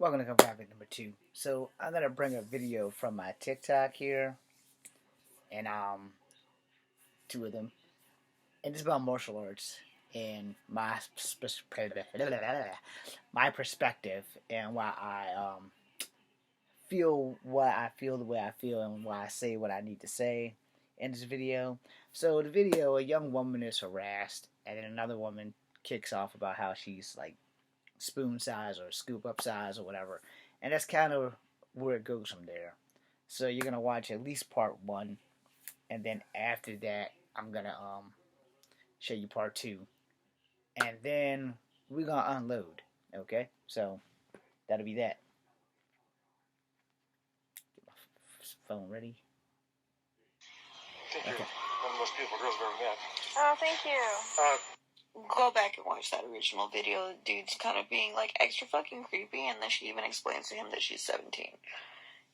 Welcome to Graphic number 2. So I'm gonna bring a video from my TikTok here, and two of them, and it's about martial arts and my perspective and why I feel what I feel the way I feel and why I say what I need to say in this video. So the video, a young woman is harassed, and then another woman kicks off about how she's like spoon size or scoop up size or whatever. And that's kind of where it goes from there. So you're gonna watch at least part one, and then after that, I'm gonna show you part two, and then we're gonna unload. Okay, so that'll be that. Get my phone ready. I think you're one of the most beautiful girls I've ever met. Oh, thank you. Go back and watch that original video. The dude's kind of being like extra fucking creepy, and then she even explains to him that she's 17.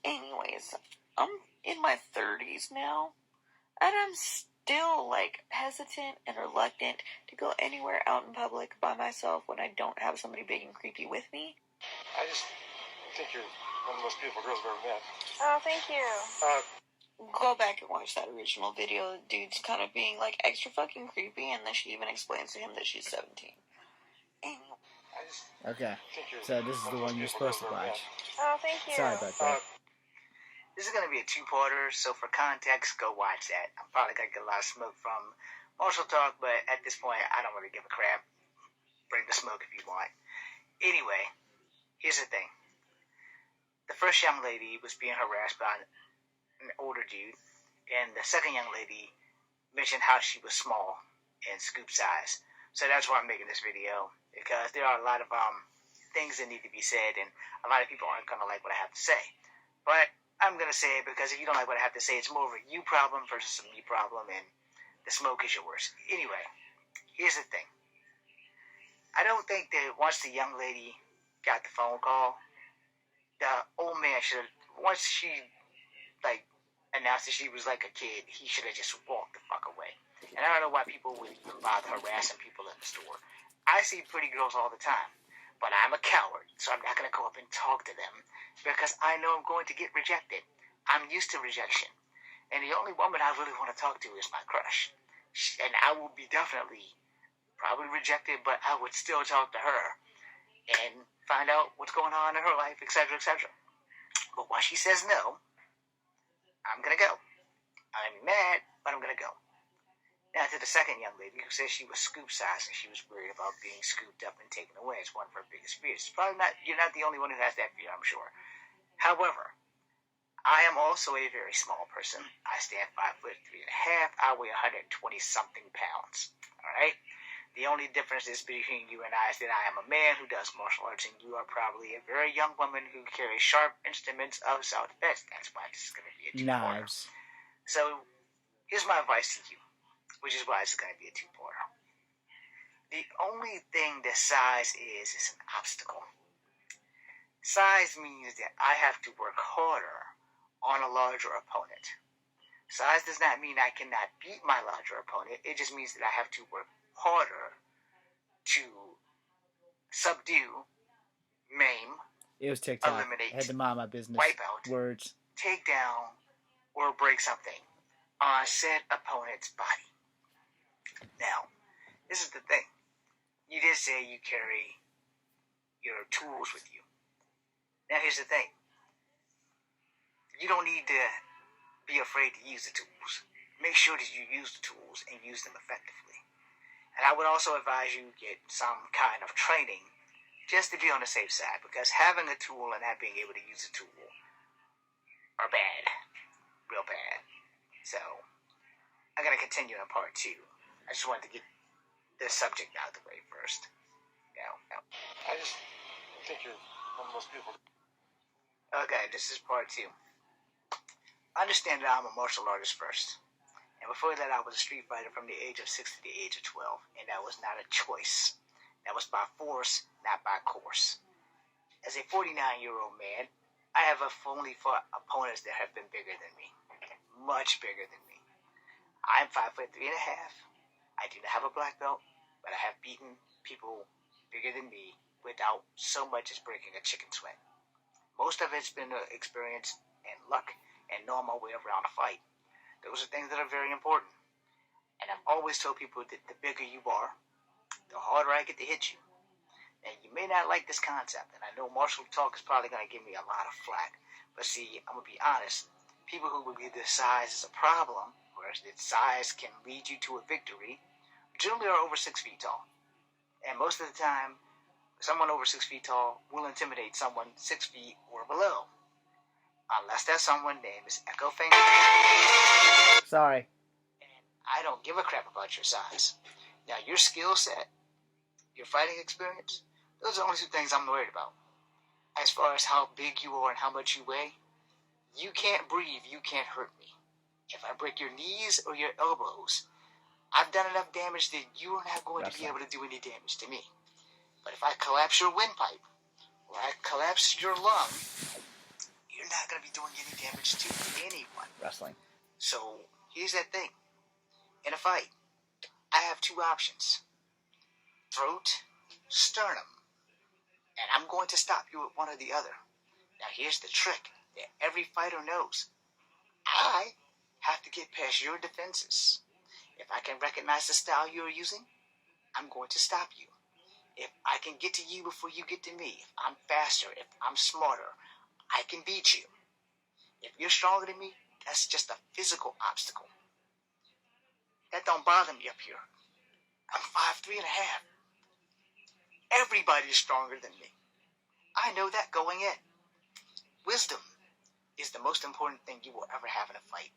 Anyways, I'm in my 30s now, and I'm still like hesitant and reluctant to go anywhere out in public by myself when I don't have somebody big and creepy with me. I just think you're one of the most beautiful girls I've ever met. Oh, thank you. Go back and watch that original video. The dude's kind of being like extra fucking creepy, and then she even explains to him that she's 17. Okay, so this is the one you're supposed to watch. Oh, thank you. Sorry about that. This is going to be a two-parter, so for context, go watch that. I'm probably going to get a lot of smoke from Marshall Talk, but at this point, I don't really give a crap. Bring the smoke if you want. Anyway, here's the thing. The first young lady was being harassed by an older dude, and the second young lady mentioned how she was small and scoop size. So that's why I'm making this video, because there are a lot of things that need to be said, and a lot of people aren't going to like what I have to say. But I'm going to say it because if you don't like what I have to say, it's more of a you problem versus a me problem, and the smoke is yours. Anyway, here's the thing. I don't think that once the young lady got the phone call, the old man should have, once she, announced that she was like a kid, he should have just walked the fuck away. And I don't know why people would even bother harassing people in the store. I see pretty girls all the time, but I'm a coward, so I'm not going to go up and talk to them because I know I'm going to get rejected. I'm used to rejection. And the only woman I really want to talk to is my crush. And I will be definitely probably rejected, but I would still talk to her and find out what's going on in her life, etc., etc. But once she says no, I'm going to go. I'm mad, but I'm going to go. Now to the second young lady who says she was scoop size and she was worried about being scooped up and taken away. It's one of her biggest fears. You're not the only one who has that fear, I'm sure. However, I am also a very small person. I stand 5'3.5". I weigh 120 something pounds. All right. The only difference is between you and I is that I am a man who does martial arts, and you are probably a very young woman who carries sharp instruments of self-defense. That's why this is going to be a two-parter. Knives. So here's my advice to you, which is why it's going to be a two-parter. The only thing that size is an obstacle. Size means that I have to work harder on a larger opponent. Size does not mean I cannot beat my larger opponent. It just means that I have to work harder to subdue, maim, It was TikTok. eliminate, I had to mind my business. wipe out, Words. take down, or break something on said opponent's body. Now, this is the thing. You did say you carry your tools with you. Now, here's the thing. You don't need to be afraid to use the tools. Make sure that you use the tools and use them effectively. And I would also advise you get some kind of training just to be on the safe side, because having a tool and not being able to use a tool are bad. Real bad. So, I'm going to continue in part two. I just wanted to get this subject out of the way first. I just think you're one of the most beautiful. Okay, this is part two. Understand that I'm a martial artist first. And before that, I was a street fighter from the age of 6 to the age of 12. And that was not a choice. That was by force, not by course. As a 49-year-old man, I have only fought opponents that have been bigger than me. Much bigger than me. I'm 5'3.5". I do not have a black belt, but I have beaten people bigger than me without so much as breaking a chicken sweat. Most of it's been experience and luck and knowing my way around a fight. Those are things that are very important. And I've always told people that the bigger you are, the harder I get to hit you. And you may not like this concept, and I know martial talk is probably going to give me a lot of flack. But see, I'm going to be honest. People who believe their size is a problem, whereas that size can lead you to a victory, generally are over 6 feet tall. And most of the time, someone over 6 feet tall will intimidate someone 6 feet or below. Unless that someone name is Echo Finger. Sorry. And I don't give a crap about your size. Now, your skill set, your fighting experience, those are the only two things I'm worried about. As far as how big you are and how much you weigh, you can't breathe, you can't hurt me. If I break your knees or your elbows, I've done enough damage that you're not going to be able to do any damage to me. But if I collapse your windpipe, or I collapse your lung, you're not going to be doing any damage to anyone. Wrestling. So, here's that thing. In a fight, I have two options. Throat, sternum. And I'm going to stop you with one or the other. Now, here's the trick that every fighter knows. I have to get past your defenses. If I can recognize the style you're using, I'm going to stop you. If I can get to you before you get to me, if I'm faster, if I'm smarter, I can beat you. If you're stronger than me, that's just a physical obstacle. That don't bother me up here. I'm 5'3.5". Everybody's stronger than me. I know that going in. Wisdom is the most important thing you will ever have in a fight.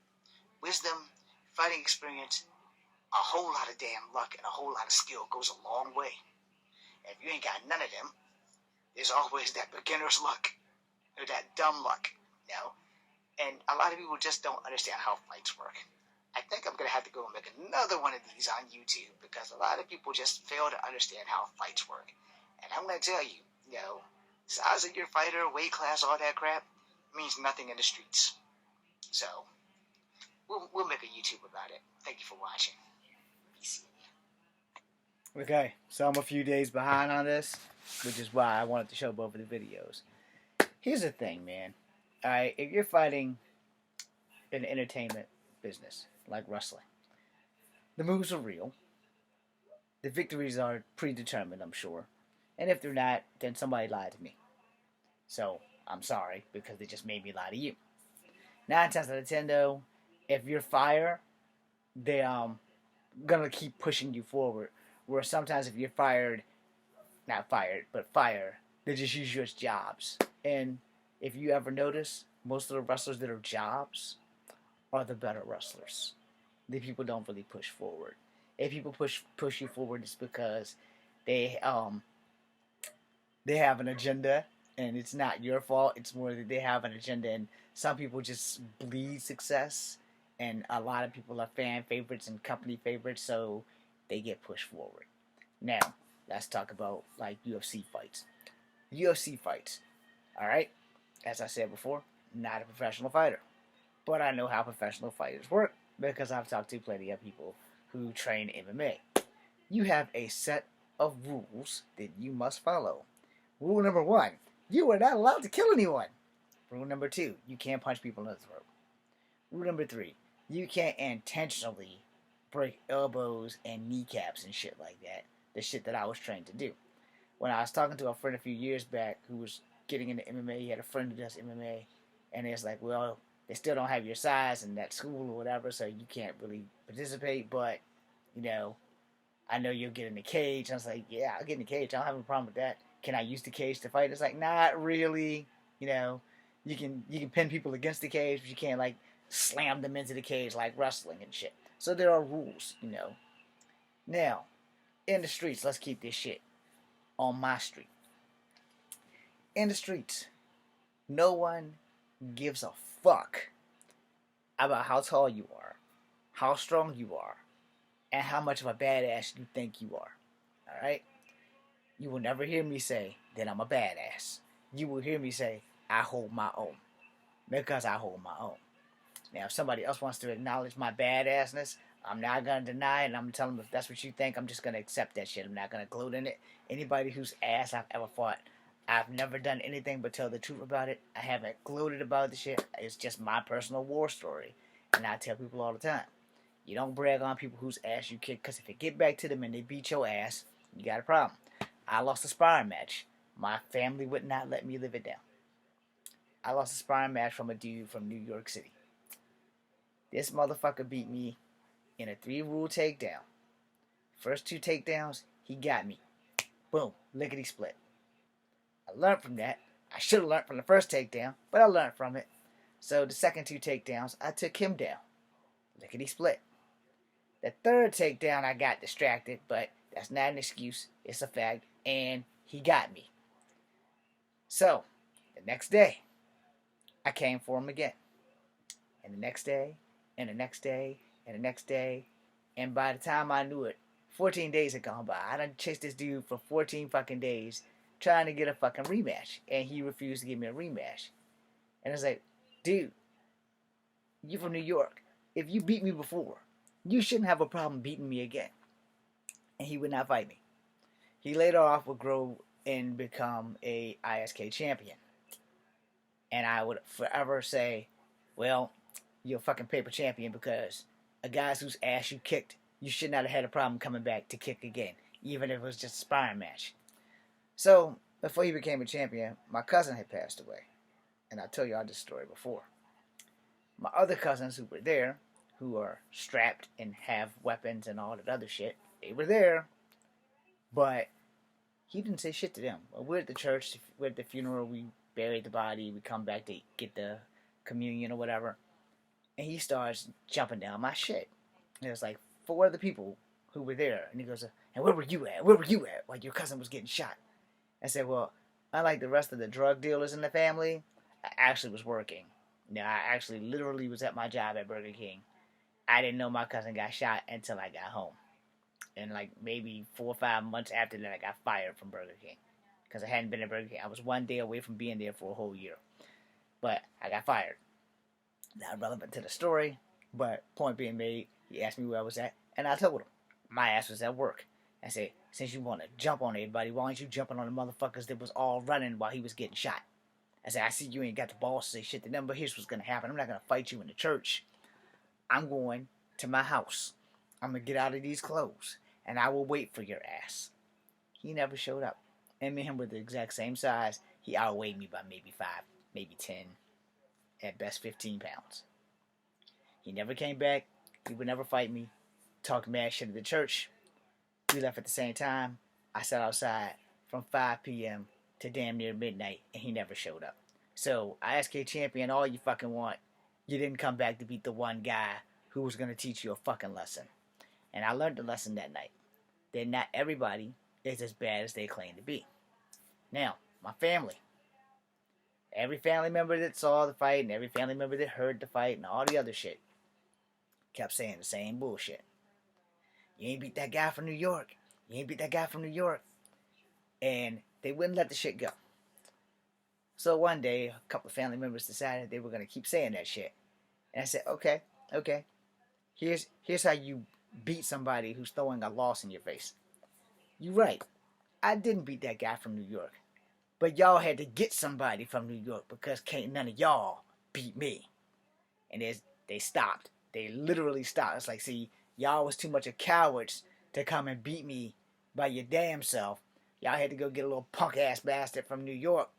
Wisdom, fighting experience, a whole lot of damn luck and a whole lot of skill goes a long way. If you ain't got none of them, there's always that beginner's luck, or that dumb luck, you know? And a lot of people just don't understand how fights work. I think I'm going to have to go and make another one of these on YouTube, because a lot of people just fail to understand how fights work. And I'm going to tell you, you know, size of your fighter, weight class, all that crap, means nothing in the streets. So, we'll make a YouTube about it. Thank you for watching. Peace. Okay, so I'm a few days behind on this, which is why I wanted to show both of the videos. Here's the thing, man. Alright, if you're fighting in the entertainment business, like wrestling, the moves are real. The victories are predetermined, I'm sure. And if they're not, then somebody lied to me. So, I'm sorry, because they just made me lie to you. 9 times out of 10, though, if you're fire, they're gonna keep pushing you forward. Where sometimes if you're fired, not fired, but fire, they just use you as jobs. And if you ever notice, most of the wrestlers that are jobs are the better wrestlers. The people don't really push forward. If people push you forward, it's because they have an agenda, and it's not your fault. It's more that they have an agenda, and some people just bleed success, and a lot of people are fan favorites and company favorites, so they get pushed forward. Now, let's talk about, like, UFC fights. UFC fights, alright? As I said before, not a professional fighter. But I know how professional fighters work, because I've talked to plenty of people who train MMA. You have a set of rules that you must follow. Rule number 1, you are not allowed to kill anyone. Rule number 2, you can't punch people in the throat. Rule number 3, you can't intentionally break elbows and kneecaps and shit like that. The shit that I was trained to do. When I was talking to a friend a few years back who was getting into MMA, he had a friend who does MMA, and it's like, well, they still don't have your size in that school or whatever, so you can't really participate, but, you know, I know you'll get in the cage. I was like, yeah, I'll get in the cage. I don't have a problem with that. Can I use the cage to fight? It's like, not really. You know, you can pin people against the cage, but you can't, like, slam them into the cage like wrestling and shit. So there are rules, you know. Now, in the streets, let's keep this shit on my street. In the streets, no one gives a fuck about how tall you are, how strong you are, and how much of a badass you think you are. Alright? You will never hear me say that I'm a badass. You will hear me say, I hold my own. Because I hold my own. Now, if somebody else wants to acknowledge my badassness, I'm not going to deny it, and I'm going to tell them if that's what you think, I'm just going to accept that shit. I'm not going to gloat in it. Anybody whose ass I've ever fought, I've never done anything but tell the truth about it. I haven't gloated about the shit. It's just my personal war story. And I tell people all the time, you don't brag on people whose ass you kick, because if you get back to them and they beat your ass, you got a problem. I lost a sparring match. My family would not let me live it down. I lost a sparring match from a dude from New York City. This motherfucker beat me in a 3-rule takedown. First 2 takedowns, he got me. Boom, lickety split. I learned from that. I should have learned from the first takedown, but I learned from it. So the second 2 takedowns, I took him down. Lickety split. The third takedown, I got distracted, but that's not an excuse. It's a fact. And he got me. So, the next day, I came for him again. And the next day, and the next day, and the next day. And by the time I knew it, 14 days had gone by. I done chased this dude for 14 fucking days trying to get a fucking rematch. And he refused to give me a rematch. And I was like, dude, you from New York. If you beat me before, you shouldn't have a problem beating me again. And he would not fight me. He later off would grow and become a ISK champion. And I would forever say, well, you're a fucking paper champion because a guy whose ass you kicked, you should not have had a problem coming back to kick again, even if it was just a sparring match. So, before he became a champion, my cousin had passed away. And I told y'all this story before. My other cousins who were there, who are strapped and have weapons and all that other shit, they were there. But he didn't say shit to them. We're at the church, we're at the funeral, we buried the body, we come back to get the communion or whatever. And he starts jumping down my shit. And there's like 4 other people who were there. And he goes, and where were you at? Where were you at? Like your cousin was getting shot. I said, well, unlike the rest of the drug dealers in the family, I actually was working. Now, I actually literally was at my job at Burger King. I didn't know my cousin got shot until I got home. And like maybe 4 or 5 months after that, I got fired from Burger King. Because I hadn't been at Burger King. I was 1 day away from being there for a whole year. But I got fired. Not relevant to the story, but point being made, he asked me where I was at, and I told him. My ass was at work. I said, since you want to jump on everybody, why aren't you jumping on the motherfuckers that was all running while he was getting shot? I said, I see you ain't got the balls to say shit to them, but here's what's going to happen. I'm not going to fight you in the church. I'm going to my house. I'm going to get out of these clothes, and I will wait for your ass. He never showed up. And me and him were the exact same size. He outweighed me by maybe 5, maybe 10, at best 15 pounds. He never came back. He would never fight me. Talked mad shit at the church. We left at the same time. I sat outside from 5 p.m. to damn near midnight, and he never showed up. So, ISK champion, all you fucking want. You didn't come back to beat the one guy who was going to teach you a fucking lesson. And I learned the lesson that night. That not everybody is as bad as they claim to be. Now, my family. Every family member that saw the fight and every family member that heard the fight and all the other shit kept saying the same bullshit. You ain't beat that guy from New York. You ain't beat that guy from New York. And they wouldn't let the shit go. So one day, a couple of family members decided they were going to keep saying that shit. And I said, okay. Here's how you beat somebody who's throwing a loss in your face. You right. I didn't beat that guy from New York. But y'all had to get somebody from New York because can't none of y'all beat me. And they stopped. They literally stopped. It's like, see, y'all was too much of cowards to come and beat me by your damn self. Y'all had to go get a little punk-ass bastard from New York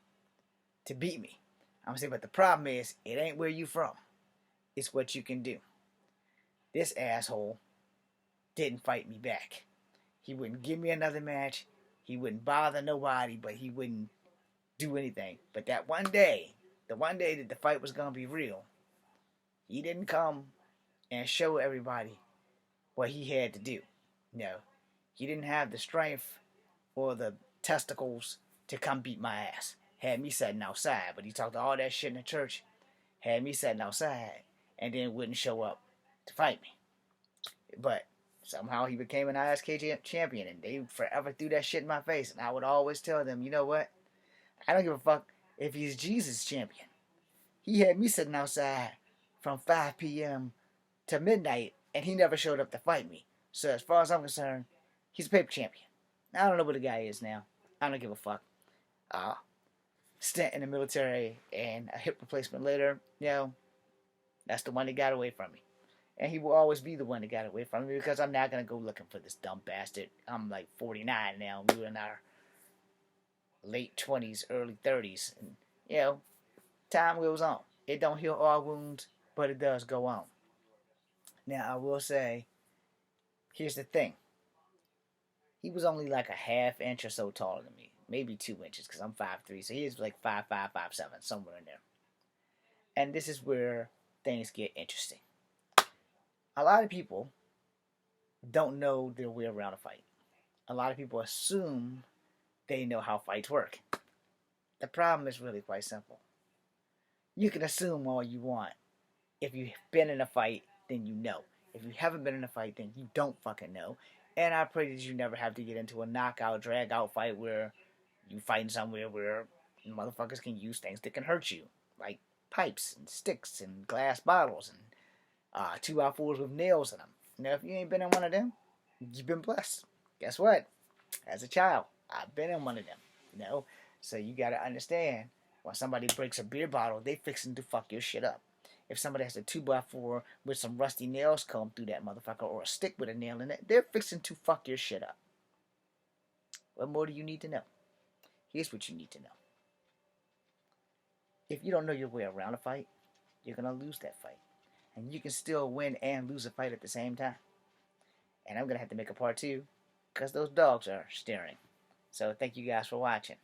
to beat me. I'm saying, but the problem is, it ain't where you from. It's what you can do. This asshole didn't fight me back. He wouldn't give me another match. He wouldn't bother nobody, but he wouldn't do anything. But that one day, the one day that the fight was going to be real, he didn't come and show everybody what he had to do. No, he didn't have the strength or the testicles to come beat my ass. Had me sitting outside, but he talked all that shit in the church. Had me sitting outside, and then wouldn't show up to fight me. But somehow he became an ISK champion, and they forever threw that shit in my face. And I would always tell them, you know what? I don't give a fuck if he's Jesus champion. He had me sitting outside from 5 p.m. to midnight, and he never showed up to fight me. So as far as I'm concerned, he's a paper champion. I don't know what the guy is now. I don't give a fuck. stint in the military and a hip replacement later, that's the one that got away from me. And he will always be the one that got away from me because I'm not going to go looking for this dumb bastard. I'm like 49 now. We were in our late 20s, early 30s. And, time goes on. It don't heal all wounds, but it does go on. Now, I will say, here's the thing. He was only like a half inch or so taller than me. Maybe 2 inches because I'm 5'3". So he's like 5'5", 5'7", somewhere in there. And this is where things get interesting. A lot of people don't know their way around a fight. A lot of people assume they know how fights work. The problem is really quite simple. You can assume all you want. If you've been in a fight, then you know. If you haven't been in a fight, then you don't fucking know. And I pray that you never have to get into a knockout, drag-out fight where you fighting somewhere where motherfuckers can use things that can hurt you. Like pipes and sticks and glass bottles and 2x4s with nails in them. Now, if you ain't been in one of them, you've been blessed. Guess what? As a child, I've been in one of them. So you gotta understand, when somebody breaks a beer bottle, they fixing to fuck your shit up. If somebody has a 2x4 with some rusty nails come through that motherfucker, or a stick with a nail in it, they're fixing to fuck your shit up. What more do you need to know? Here's what you need to know. If you don't know your way around a fight, you're gonna lose that fight. And you can still win and lose a fight at the same time. And I'm going to have to make a part 2 because those dogs are staring. So thank you guys for watching.